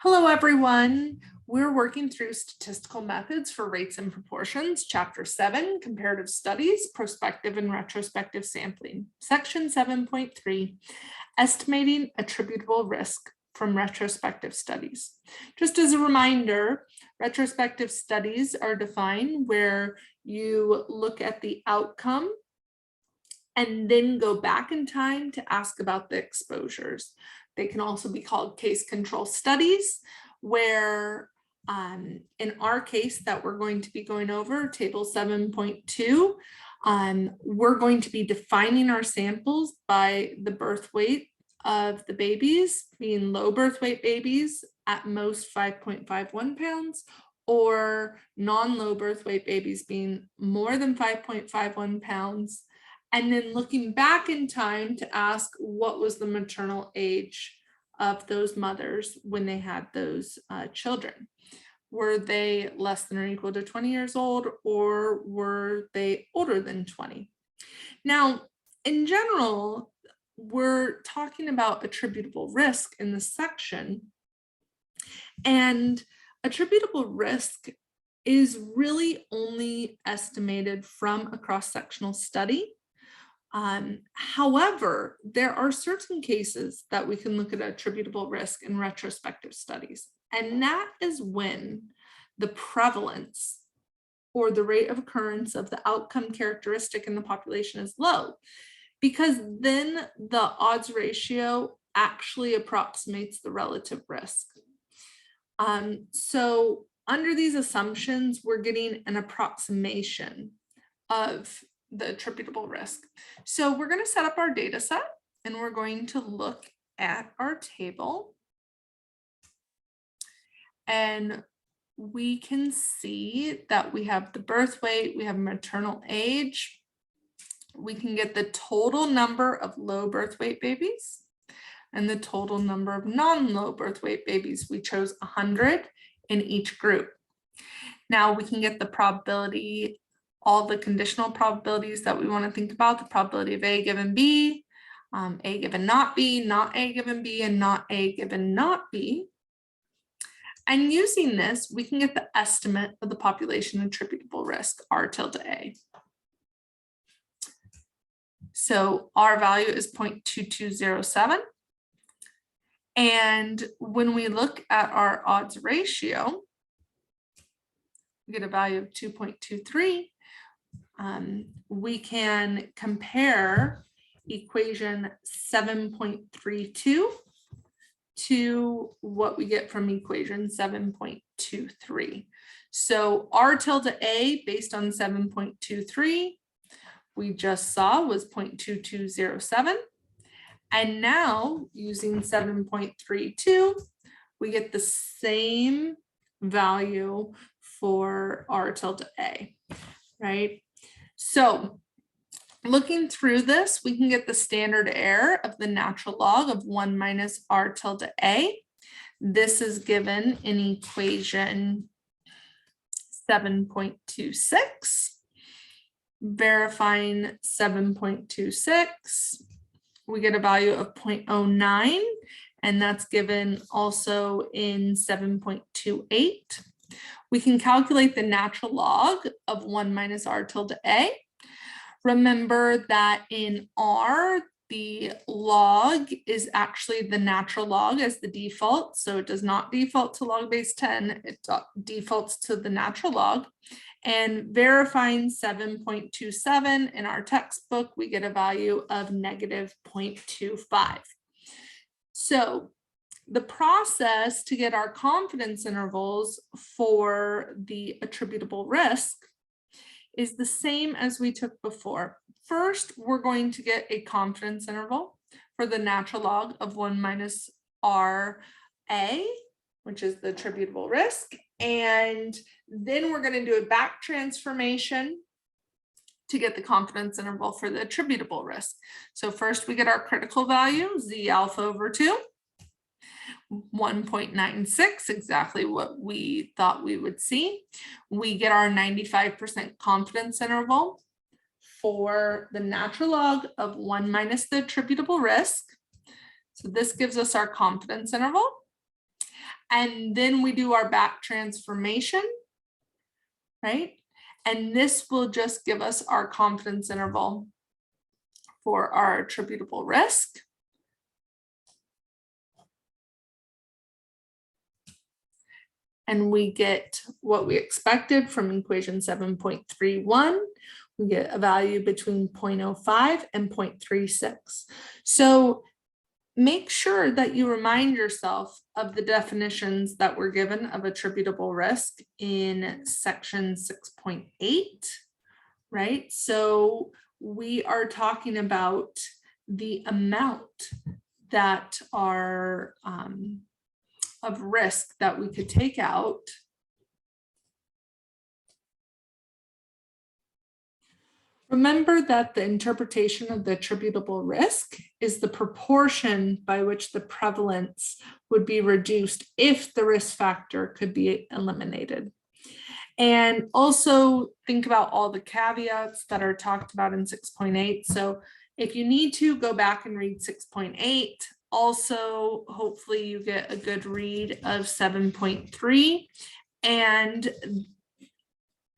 Hello, everyone. We're working through statistical methods for rates and proportions, Chapter 7, Comparative Studies, Prospective and Retrospective Sampling, Section 7.3, Estimating Attributable Risk from Retrospective Studies. Just as a reminder, retrospective studies are defined where you look at the outcome and then go back in time to ask about the exposures. They can also be called case control studies, where in our case that we're going to be going over, table 7.2, we're going to be defining our samples by the birth weight of the babies, being low birth weight babies at most 5.51 pounds, or non-low birth weight babies being more than 5.51 pounds. And then looking back in time to ask what was the maternal age of those mothers when they had those children. Were they less than or equal to 20 years old, or were they older than 20? Now, in general, we're talking about attributable risk in this section. And attributable risk is really only estimated from a cross-sectional study. However, there are certain cases that we can look at attributable risk in retrospective studies, and that is when the prevalence or the rate of occurrence of the outcome characteristic in the population is low, because then the odds ratio actually approximates the relative risk. So under these assumptions, we're getting an approximation of the attributable risk. So we're going to set up our data set and we're going to look at our table. And we can see that we have the birth weight, we have maternal age. We can get the total number of low birth weight babies and the total number of non-low birth weight babies. We chose 100 in each group. Now we can get the probability, all the conditional probabilities that we want to think about, the probability of A given B, A given not B, not A given B, and not A given not B. And using this, we can get the estimate of the population attributable risk, R tilde A. So our value is 0.2207. And when we look at our odds ratio, we get a value of 2.23. We can compare equation 7.32 to what we get from equation 7.23. So R tilde A based on 7.23, we just saw was 0.2207. And now using 7.32, we get the same value for R tilde A, right? So looking through this, we can get the standard error of the natural log of 1 minus R tilde A. This is given in equation 7.26. Verifying 7.26, we get a value of 0.09, and that's given also in 7.28. We can calculate the natural log of 1 minus R tilde A. Remember that in R, the log is actually the natural log as the default. So it does not default to log base 10, it defaults to the natural log. And verifying 7.27 in our textbook, we get a value of negative 0.25. So the process to get our confidence intervals for the attributable risk is the same as we took before. First, we're going to get a confidence interval for the natural log of 1 minus RA, which is the attributable risk. And then we're going to do a back transformation to get the confidence interval for the attributable risk. So first we get our critical value, Z alpha over 2. 1.96, exactly what we thought we would see. We get our 95% confidence interval for the natural log of 1 minus the attributable risk. So this gives us our confidence interval. And then we do our back transformation, right? And this will just give us our confidence interval for our attributable risk. And we get what we expected from equation 7.31. We get a value between 0.05 and 0.36. So make sure that you remind yourself of the definitions that were given of attributable risk in section 6.8, right? So we are talking about the amount that are of risk that we could take out. Remember that the interpretation of the attributable risk is the proportion by which the prevalence would be reduced if the risk factor could be eliminated. And also think about all the caveats that are talked about in 6.8. So if you need to, go back and read 6.8. Also, hopefully you get a good read of 7.3, and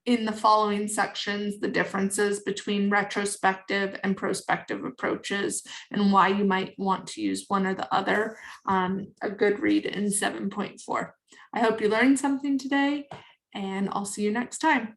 in the following sections, the differences between retrospective and prospective approaches and why you might want to use one or the other. A good read in 7.4. I hope you learned something today, and I'll see you next time.